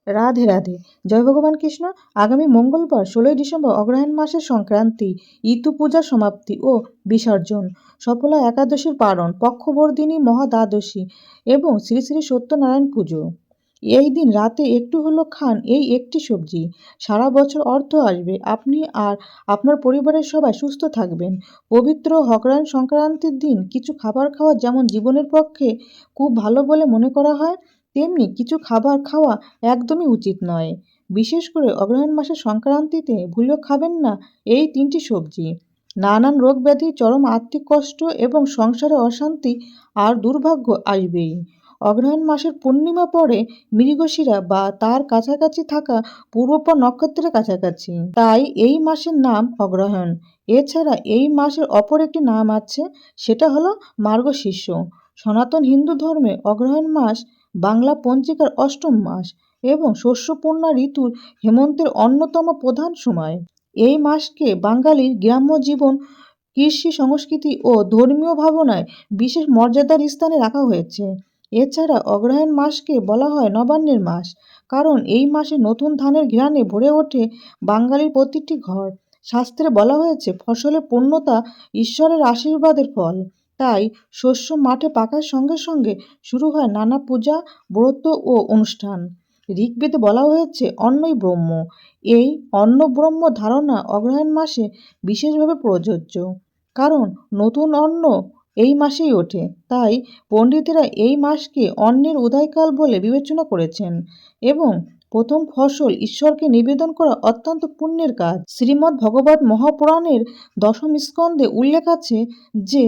রাধে রাধে। জয় ভগবান কৃষ্ণ। আগামী মঙ্গলবার 16ই ডিসেম্বর অগ্রহায়ণ মাসের সংক্রান্তি, ইতু পূজার সমাপ্তি ও বিসর্জন, সফলা একাদশীর পারণ, পক্ষবর্ধিনী মহাদ্বাদশী এবং শ্রী শ্রী সত্যনারায়ণ পুজো। এই দিন রাতে একটু হলো খান এই একটি সবজি, সারা বছর অর্থ আসবে, আপনি আর আপনার পরিবারের সবাই সুস্থ থাকবেন। পবিত্র অগ্রহায়ণ সংক্রান্তির দিন কিছু খাবার খাওয়া যেমন জীবনের পক্ষে খুব ভালো বলে মনে করা হয়, তেমনি কিছু খাবার খাওয়া একদমই উচিত নয়। বিশেষ করে অগ্রহায়ণ মাসের সংক্রান্তিতে ভুলেও খাবেন না এই 3টি সবজি। নানান রোগ ব্যাধি, চরম আর্থিক কষ্ট এবং সংসারে অশান্তি আর দুর্ভাগ্য আসবেই। অগ্রহায়ণ মাসের পূর্ণিমা পড়ে মৃগশিরা বা তার কাছাকাছি থাকা পূর্বপর নক্ষত্রের কাছাকাছি, তাই এই মাসের নাম অগ্রহায়ণ। এছাড়া এই মাসের অপর একটি নাম আছে, সেটা হলো মার্গশীর্ষ। সনাতন হিন্দু ধর্মে অগ্রহায়ণ মাস বাংলা পঞ্জিকার অষ্টম মাস এবং শস্যপূর্ণা ঋতুর হেমন্তের অন্যতম প্রধান সময়। এই মাসকে বাঙালির গ্রাম্য জীবন, কৃষি, সংস্কৃতি ও ধর্মীয় ভাবনায় বিশেষ মর্যাদার স্থানে রাখা হয়েছে। এছাড়া অগ্রহায়ণ মাসকে বলা হয় নবান্নের মাস, কারণ এই মাসে নতুন ধানের ঘ্রাণে ভরে ওঠে বাঙালির প্রতিটি ঘর। শাস্ত্রে বলা হয়েছে ফসলের পূর্ণতা ঈশ্বরের আশীর্বাদের ফল। তাই শস্য মাঠে পাকার সঙ্গে সঙ্গে শুরু হয় নানা পূজা, ব্রত ও অনুষ্ঠান। ঋগ্বেদে বলা হয়েছে অন্নই ব্রহ্ম। এই অন্ন ব্রহ্ম ধারণা অগ্রহায়ণ মাসে বিশেষভাবে প্রযোজ্য, কারণ নতুন অন্ন এই মাসেই ওঠে। তাই পণ্ডিতেরা এই মাসকে অন্নের উদয়কাল বলে বিবেচনা করেছেন এবং প্রথম ফসল ঈশ্বরকে নিবেদন করা অত্যন্ত পুণ্যের কাজ। শ্রীমদ্ ভগবত মহাপুরাণের দশম স্কন্ধে উল্লেখ আছে যে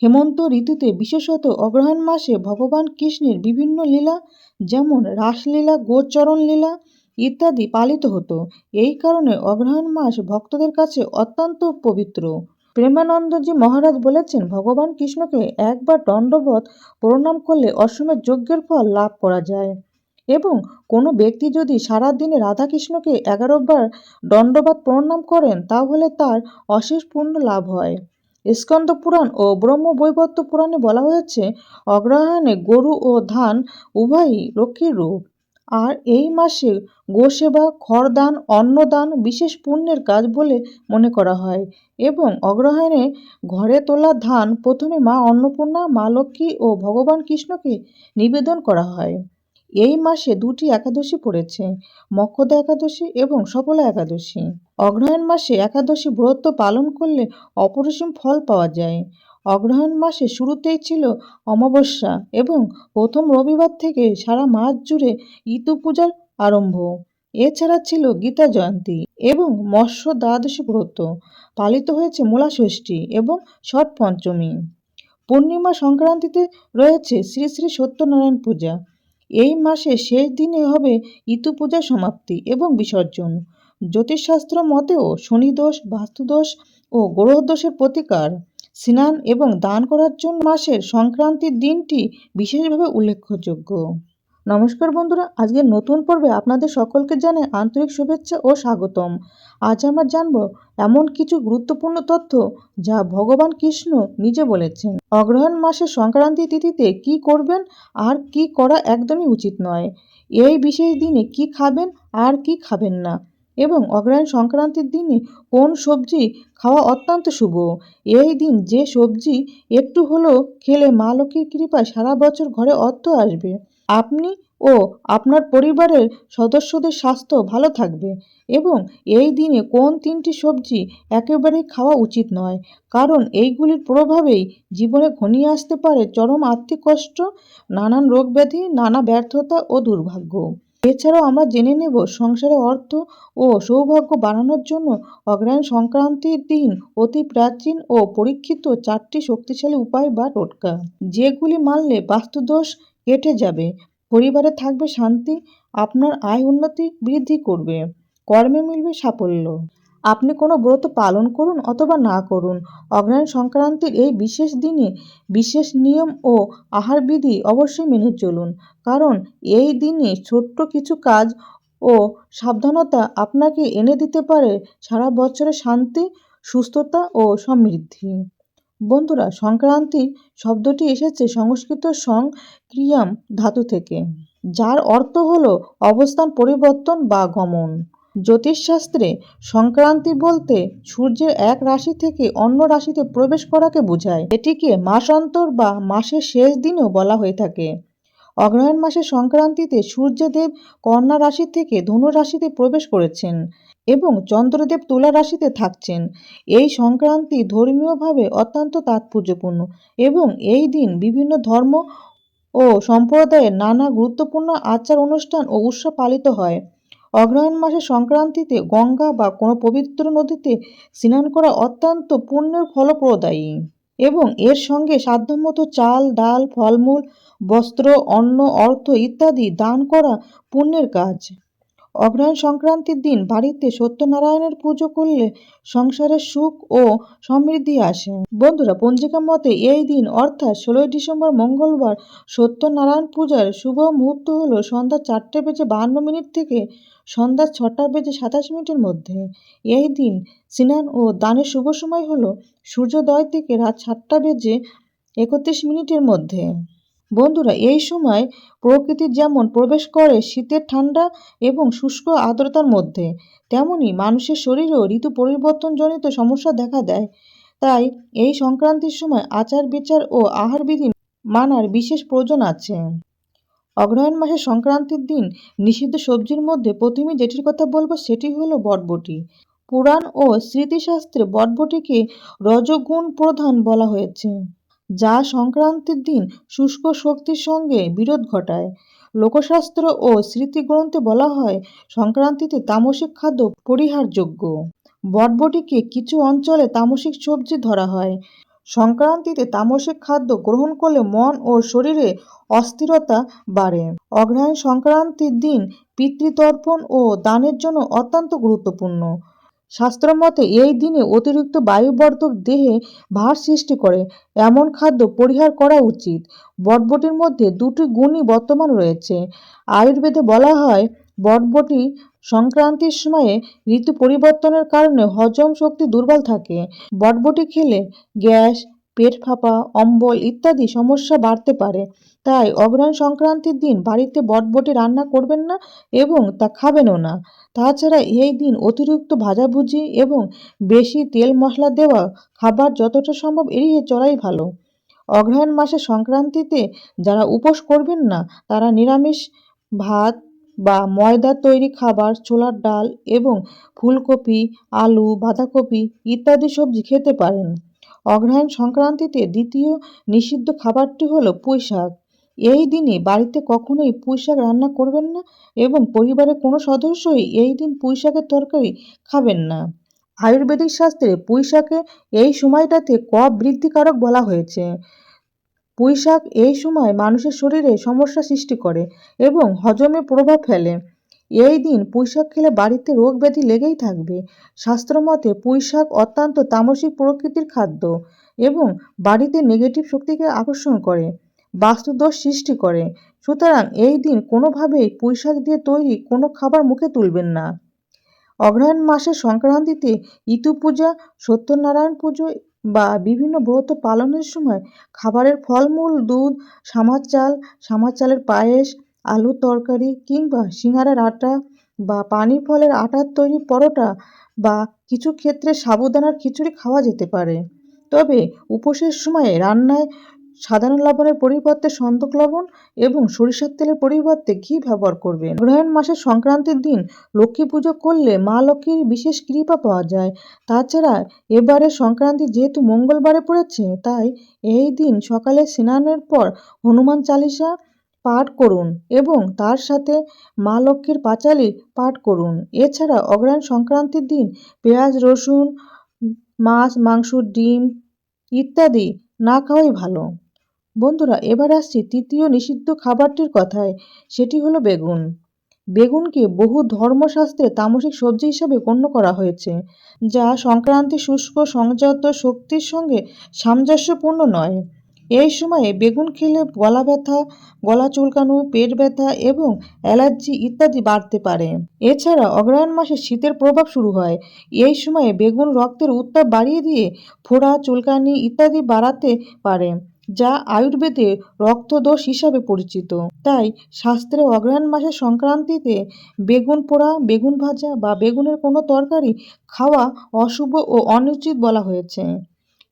হেমন্ত ঋতুতে, বিশেষত অগ্রহায়ণ মাসে ভগবান কৃষ্ণের বিভিন্ন লীলা, যেমন রাসলীলা, গোচরণ লীলা ইত্যাদি পালিত হতো। এই কারণে অগ্রহায়ণ মাস ভক্তদের কাছে অত্যন্ত পবিত্র। প্রেমানন্দজি মহারাজ বলেছেন, ভগবান কৃষ্ণকে একবার দণ্ডবত প্রণাম করলে অশ্বমেধ যজ্ঞের ফল লাভ করা যায় এবং কোনো ব্যক্তি যদি সারা দিনে রাধাকৃষ্ণকে 11 বার দণ্ডবত প্রণাম করেন তাহলে তার অশেষ পুণ্য লাভ হয়। স্কন্দ পুরাণ ও ব্রহ্মবৈবর্ত পুরাণে বলা হয়েছে অগ্রহায়ণে গরু ও ধান উভয়ই লক্ষ্মীর রূপ, আর এই মাসে গোসেবা, খড়দান, অন্নদান বিশেষ পুণ্যের কাজ বলে মনে করা হয় এবং অগ্রহায়ণে ঘরে তোলা ধান প্রথমে মা অন্নপূর্ণা, মা লক্ষ্মী ও ভগবান কৃষ্ণকে নিবেদন করা হয়। এই মাসে 2টি একাদশী পড়েছে, মক্ষদা একাদশী এবং সফলা একাদশী। অগ্রহায়ণ মাসে একাদশী ব্রত পালন করলে অপরিসীম ফল পাওয়া যায়। অগ্রহায়ণ মাসে শুরুতেই ছিল অমাবস্যা এবং প্রথম রবিবার থেকে সারা মাস জুড়ে ইতু পূজার আরম্ভ। এছাড়া ছিল গীতা জয়ন্তী এবং মৎস্য দ্বাদশী ব্রত। পালিত হয়েছে মূলা ষষ্ঠী এবং ষট পঞ্চমী। পূর্ণিমা সংক্রান্তিতে রয়েছে শ্রী শ্রী সত্যনারায়ণ পূজা। এই মাসে শেষ দিনে হবে ইতু পূজার সমাপ্তি এবং বিসর্জন। জ্যোতিষশাস্ত্র মতেও শনিদোষ, বাস্তুদোষ ও গ্রহদোষের প্রতিকার, স্নান এবং দান করার জন্য মাসের সংক্রান্তির দিনটি বিশেষভাবে উল্লেখযোগ্য। নমস্কার বন্ধুরা, আজকের নতুন পর্বে আপনাদের সকলকে জানাই আন্তরিক শুভেচ্ছা ও স্বাগতম। আজ আমরা জানব এমন কিছু গুরুত্বপূর্ণ তথ্য যা ভগবান কৃষ্ণ নিজে বলেছেন। অগ্রহায়ণ মাসের সংক্রান্তি তিথিতে কি করবেন আর কি করা একদমই উচিত নয়, এই বিশেষ দিনে কি খাবেন আর কি খাবেন না, এবং অগ্রহায়ণ সংক্রান্তির দিনে কোন সবজি খাওয়া অত্যন্ত শুভ। এই দিন যে সবজি একটু হলেও খেলে মা লক্ষ্মীর কৃপায় সারা বছর ঘরে অর্থ আসবে, আপনি ও আপনার পরিবারের সদস্যদের স্বাস্থ্য ভালো থাকবে। এবং এই দিনে কোন 3টি সবজি একেবারেই খাওয়া উচিত নয়, কারণ এইগুলির প্রভাবেই জীবনে ঘনিয়ে আসতে পারে চরম আর্থিক কষ্ট, নানান রোগ ব্যাধি, নানা ব্যর্থতা ও দুর্ভাগ্য। এছাড়াও আমরা জেনে নেব সংসারে অর্থ ও সৌভাগ্য বাড়ানোর জন্য অগ্রহায়ণ সংক্রান্তির দিন অতি প্রাচীন ও পরীক্ষিত 4টি শক্তিশালী উপায় বা টোটকা, যেগুলি মানলে বাস্তুদোষ কেটে যাবে, পরিবারে থাকবে শান্তি, আপনার আয় উন্নতি বৃদ্ধি করবে, কর্মে মিলবে সাফল্য। আপনি কোনো ব্রত পালন করুন অথবা না করুন, অগ্রহায়ণ সংক্রান্তির এই বিশেষ দিনে বিশেষ নিয়ম ও আহারবিধি অবশ্যই মেনে চলুন, কারণ এই দিনে ছোট্ট কিছু কাজ ও সাবধানতা আপনাকে এনে দিতে পারে সারা বছরের শান্তি, সুস্থতা ও সমৃদ্ধি। বন্ধুরা, সংক্রান্তি শব্দটি এসেছে সংস্কৃত সং ক্রিয়াম ধাতু থেকে, যার অর্থ হলো অবস্থান পরিবর্তন বা গমন। জ্যোতিষশাস্ত্রে সংক্রান্তি বলতে সূর্যের এক রাশি থেকে অন্য রাশিতে প্রবেশ করাকে বোঝায়। এটিকে মাসান্তর বা মাসের শেষ দিনও বলা হয়ে থাকে। অগ্রহায়ণ মাসের সংক্রান্তিতে সূর্যদেব কন্যা রাশি থেকে ধনু রাশিতে প্রবেশ করেছেন এবং চন্দ্রদেব তুলা রাশিতে থাকছেন। এই সংক্রান্তি ধর্মীয়ভাবে অত্যন্ত তাৎপর্যপূর্ণ এবং এই দিন বিভিন্ন ধর্ম ও সম্প্রদায়ের নানা গুরুত্বপূর্ণ আচার অনুষ্ঠান ও উৎসব পালিত হয়। অগ্রহায়ণ মাসের সংক্রান্তিতে গঙ্গা বা কোনো পবিত্র নদীতে স্নান করা অত্যন্ত পুণ্যের ফলপ্রদায়ী এবং এর সঙ্গে সাধ্যমতো চাল, ডাল, ফলমূল, বস্ত্র, অন্ন, অর্থ ইত্যাদি দান করা পুণ্যের কাজ। অগ্রহায়ণ সংক্রান্তির দিন বাড়িতে সত্যনারায়ণের পুজো করলে সংসারে সুখ ও সমৃদ্ধি আসে। বন্ধুরা, পঞ্জিকা মতে এই দিন অর্থাৎ 16ই ডিসেম্বর মঙ্গলবার সত্যনারায়ণ পূজার শুভ মুহূর্ত হল সন্ধ্যা 4:52 থেকে সন্ধ্যা 6:27 মধ্যে। এই দিন স্নান ও দানের শুভ সময় হল সূর্যোদয় থেকে রাত 7:31 মধ্যে। বন্ধুরা, এই সময় প্রকৃতি যেমন প্রবেশ করে শীতের ঠান্ডা এবং শুষ্ক আর্দ্রতার মধ্যে, তেমনি মানুষের শরীরেও ঋতু পরিবর্তনজনিত সমস্যা দেখা দেয়। তাই এই সংক্রান্তির সময় আচার বিচার ও আহারবিধি মানার বিশেষ প্রয়োজন আছে। অগ্রহায়ণ মাসের সংক্রান্তির দিন নিষিদ্ধ সবজির মধ্যে প্রথমে যেটির কথা বলবো সেটি হলো বটবটি। পুরাণ ও স্মৃতিশাস্ত্রে বটবটিকে রজোগুণ প্রধান বলা হয়েছে, যা সংক্রান্তির দিন শুষ্ক শক্তির সঙ্গে বিরোধ ঘটায়। লোকশাস্ত্র ও স্মৃতিগ্রন্থে বলা হয় সংক্রান্তিতে তামসিক খাদ্য পরিহারযোগ্য। বটবটিকে কিছু অঞ্চলে তামসিক সবজি ধরা হয়। সংক্রান্তিতে তামসিক খাদ্য গ্রহণ করলে মন ও শরীরে অস্থিরতা বাড়ে। অগ্রহায়ণ সংক্রান্তির দিন পিতৃতর্পণ ও দানের জন্য অত্যন্ত গুরুত্বপূর্ণ। শাস্ত্রমতে এই দিনে অতিরিক্ত বায়ুবর্ধক দেহে ভার সৃষ্টি করে এমন খাদ্য পরিহার করা উচিত। বটবটির মধ্যে দুটি গুণই বর্তমান রয়েছে। আয়ুর্বেদে বলা হয় বটবটি সংক্রান্তির সময়ে ঋতু পরিবর্তনের কারণে হজম শক্তি দুর্বল থাকে। বটবটি খেলে গ্যাস, পেট ফাঁপা, অম্বল ইত্যাদি সমস্যা বাড়তে পারে। তাই অগ্রহায়ণ সংক্রান্তির দিন বাড়িতে বটবটি রান্না করবেন না এবং তা খাবেনও না। তাছাড়া এই দিন অতিরিক্ত ভাজাভুজি এবং বেশি তেল মশলা দেওয়া খাবার যতটা সম্ভব এড়িয়ে চলাই ভালো। অগ্রহায়ণ মাসের সংক্রান্তিতে যারা উপোস করবেন না তারা নিরামিষ ভাত বা ময়দার তৈরি খাবার, ছোলার ডাল এবং ফুলকপি, আলু, বাঁধাকপি ইত্যাদি সবজি খেতে পারেন। অগ্রহায়ণ সংক্রান্তিতে দ্বিতীয় নিষিদ্ধ খাবারটি হলো পুঁইশাক। এই দিনে বাড়িতে কখনোই পুঁইশাক রান্না করবেন না এবং পরিবারের কোনো সদস্যই এই দিন পুঁইশাকের তরকারি খাবেন না। আয়ুর্বেদিক শাস্ত্রে পুঁইশাকে এই সময়টাতে কফ বৃদ্ধিকারক বলা হয়েছে। পুঁইশাক এই সময় মানুষের শরীরে সমস্যা সৃষ্টি করে এবং হজমে প্রভাব ফেলে। এই দিন পুঁইশাক খেলে বাড়িতে রোগ ব্যাধি লেগেই থাকবে। শাস্ত্রমতে পুঁইশাক অত্যন্ত তামসিক প্রকৃতির খাদ্য এবং বাড়িতে নেগেটিভ শক্তিকে আকর্ষণ করে, বাস্তুদোষ সৃষ্টি করে। সুতরাং এই দিন কোনোভাবেই পুঁইশাক দিয়ে তৈরি কোনো খাবার মুখে তুলবেন না। অগ্রহায়ণ মাসের সংক্রান্তিতে ইতু পূজা, সত্যনারায়ণ পুজো বা বিভিন্ন ব্রত পালনের সময় খাবারের ফলমূল, দুধ, সামার চালের পায়েস, আলুর তরকারি কিংবা সিঙ্গারার আটা বা পানি ফলের আটার তৈরি পরোটা বা কিছু ক্ষেত্রে সাবুদানার খিচুড়ি খাওয়া যেতে পারে। তবে উপোসের সময়ে রান্নায় সাধারণ লবণের পরিবর্তে সন্দক লবণ এবং সরিষার তেলের পরিবর্তে ঘি ব্যবহার করবেন। অগ্রহায়ণ মাসের সংক্রান্তির দিন লক্ষ্মী পুজো করলে মা লক্ষ্মীর বিশেষ কৃপা পাওয়া যায়। তাছাড়া এবারে সংক্রান্তি যেহেতু মঙ্গলবারে পড়েছে, তাই এই দিন সকালে স্নানের পর হনুমান চালিসা পাঠ করুন এবং তার সাথে মা লক্ষ্মীর পাঁচালী পাঠ করুন। এছাড়া অগ্রহায়ণ সংক্রান্তির দিন পেঁয়াজ, রসুন, মাছ, মাংস, ডিম ইত্যাদি না খাওয়াই ভালো। বন্ধুরা, এবার আসছি তৃতীয় নিষিদ্ধ খাবারটির কথায়। সেটি হলো বেগুন। বেগুনকে বহু ধর্মশাস্ত্রে তামসিক সবজি হিসাবে গণ্য করা হয়েছে, যা সংক্রান্তি শুষ্ক সংযত শক্তির সঙ্গে সামঞ্জস্যপূর্ণ নয়। এই সময়ে বেগুন খেলে গলা ব্যথা, গলা চুলকানো, পেট ব্যথা এবং অ্যালার্জি ইত্যাদি বাড়তে পারে। এছাড়া অগ্রহায়ণ মাসে শীতের প্রভাব শুরু হয়। এই সময়ে বেগুন রক্তের উত্তাপ বাড়িয়ে দিয়ে ফোড়া, চুলকানি ইত্যাদি বাড়াতে পারে। যা আয়ুর্বেদে রক্তদোষ হিসাবে পরিচিত। তাই শাস্ত্রে অগ্রহায়ণ মাসের সংক্রান্তিতে বেগুন পোড়া, বেগুন ভাজা বা বেগুনের কোনো তরকারি খাওয়া অশুভ ও অনুচিত বলা হয়েছে।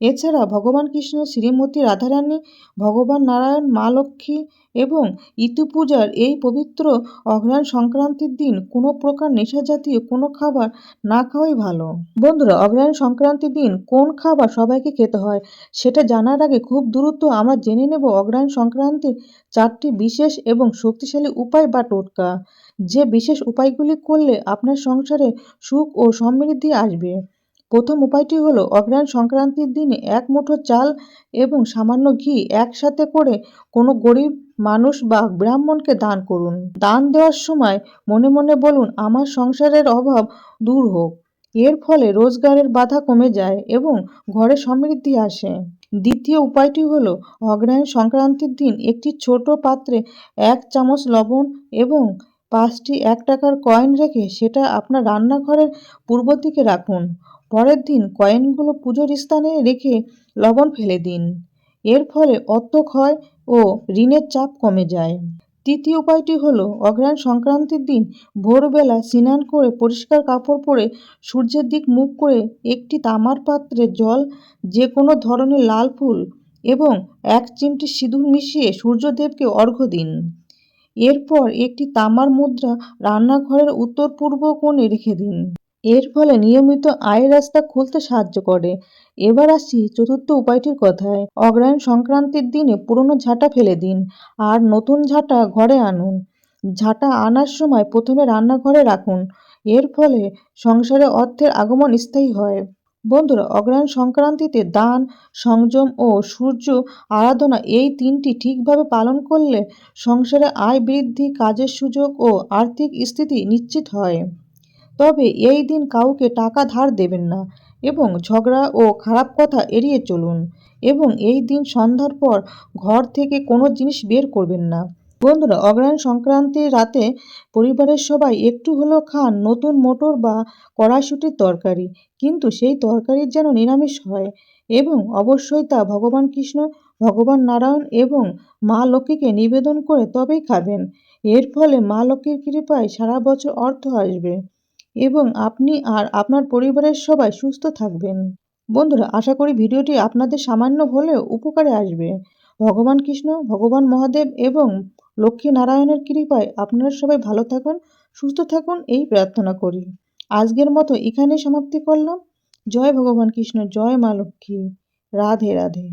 এছাড়া ভগবান কৃষ্ণ, শ্রীমতী রাধারানী, ভগবান নারায়ণ, মা লক্ষ্মী এবং ইতু পূজার এই পবিত্র অগ্রহায়ণ সংক্রান্তির দিন কোনো প্রকার নেশাজাতীয় কোনো খাবার না খাওয়াই ভালো। বন্ধুরা, অগ্রহায়ণ সংক্রান্তির দিন কোন খাবার সবাইকে খেতে হয় সেটা জানার আগে খুব দ্রুত আমরা জেনে নেব অগ্রহায়ণ সংক্রান্তির 4টি বিশেষ এবং শক্তিশালী উপায় বা টোটকা। যে বিশেষ উপায়গুলি করলে আপনার সংসারে সুখ ও সমৃদ্ধি আসবে। প্রথম উপায়টি হলো অগ্রহায়ণ সংক্রান্তির দিনে 1 মুঠো চাল এবং সামান্য ঘি একসাথে করে কোনো গরিব মানুষ বা ব্রাহ্মণকে দান করুন। দান দেওয়ার সময় মনে মনে বলুন, আমার সংসারের অভাব দূর হোক। এর ফলে রোজগারের বাধা কমে যায় এবং ঘরে সমৃদ্ধি আসে। দ্বিতীয় উপায়টি হলো অগ্রহায়ণ সংক্রান্তির দিন একটি ছোট পাত্রে 1 চামচ লবণ এবং 5টি 1 টাকার কয়েন রেখে সেটা আপনার রান্নাঘরের পূর্ব দিকে রাখুন। পরের দিন কয়েনগুলো পুজোর স্থানে রেখে লবণ ফেলে দিন। এর ফলে অর্থক্ষয় ও ঋণের চাপ কমে যায়। তৃতীয় উপায়টি হলো অগ্রহায়ণ সংক্রান্তির দিন ভোরবেলা স্নান করে পরিষ্কার কাপড় পরে সূর্যের দিক মুখ করে একটি তামার পাত্রে জল, যে কোনো ধরনের লাল ফুল এবং 1 চিমটি সিঁদুর মিশিয়ে সূর্যদেবকে অর্ঘ্য দিন। এরপর একটি তামার মুদ্রা রান্নাঘরের উত্তর পূর্ব কোণে রেখে দিন। এর ফলে নিয়মিত আয়ের রাস্তা খুলতে সাহায্য করে। এবার আসি চতুর্থ উপায়টির কথায়। অগ্রহায়ণ সংক্রান্তির দিনে পুরনো ঝাঁটা ফেলে দিন আর নতুন ঝাঁটা ঘরে আনুন। ঝাঁটা আনার সময় প্রথমে রান্নাঘরে রাখুন। এর ফলে সংসারে অর্থের আগমন স্থায়ী হয়। বন্ধুরা, অগ্রহায়ণ সংক্রান্তিতে দান, সংযম ও সূর্য আরাধনা এই 3টি ঠিকভাবে পালন করলে সংসারে আয় বৃদ্ধি, কাজের সুযোগ ও আর্থিক স্থিতি নিশ্চিত হয়। তবে এই দিন কাউকে টাকা ধার দেবেন না এবং ঝগড়া ও খারাপ কথা এড়িয়ে চলুন এবং এই দিন সন্ধ্যার পর ঘর থেকে কোনো জিনিস বের করবেন না। বন্ধুরা, অগ্রহায়ণ সংক্রান্তির রাতে পরিবারের সবাই একটু হলেও খান নতুন মটর বা কড়াইশুঁটির তরকারি, কিন্তু সেই তরকারি যেন নিরামিষ হয় এবং অবশ্যই তা ভগবান কৃষ্ণ, ভগবান নারায়ণ এবং মা লক্ষ্মীকে নিবেদন করে তবেই খাবেন। এর ফলে মা লক্ষ্মীর কৃপায় সারা বছর অর্থ আসবে এবং আপনি আর আপনার পরিবারের সবাই সুস্থ থাকবেন। বন্ধুরা, আশা করি ভিডিওটি আপনাদের সামান্য হলেও উপকারে আসবে। ভগবান কৃষ্ণ, ভগবান মহাদেব এবং লক্ষ্মী নারায়ণের কৃপায় আপনারা সবাই ভালো থাকুন, সুস্থ থাকুন এই প্রার্থনা করি। আজকের মতো এখানেই সমাপ্তি করলাম। জয় ভগবান কৃষ্ণ, জয় মা লক্ষ্মী। রাধে রাধে।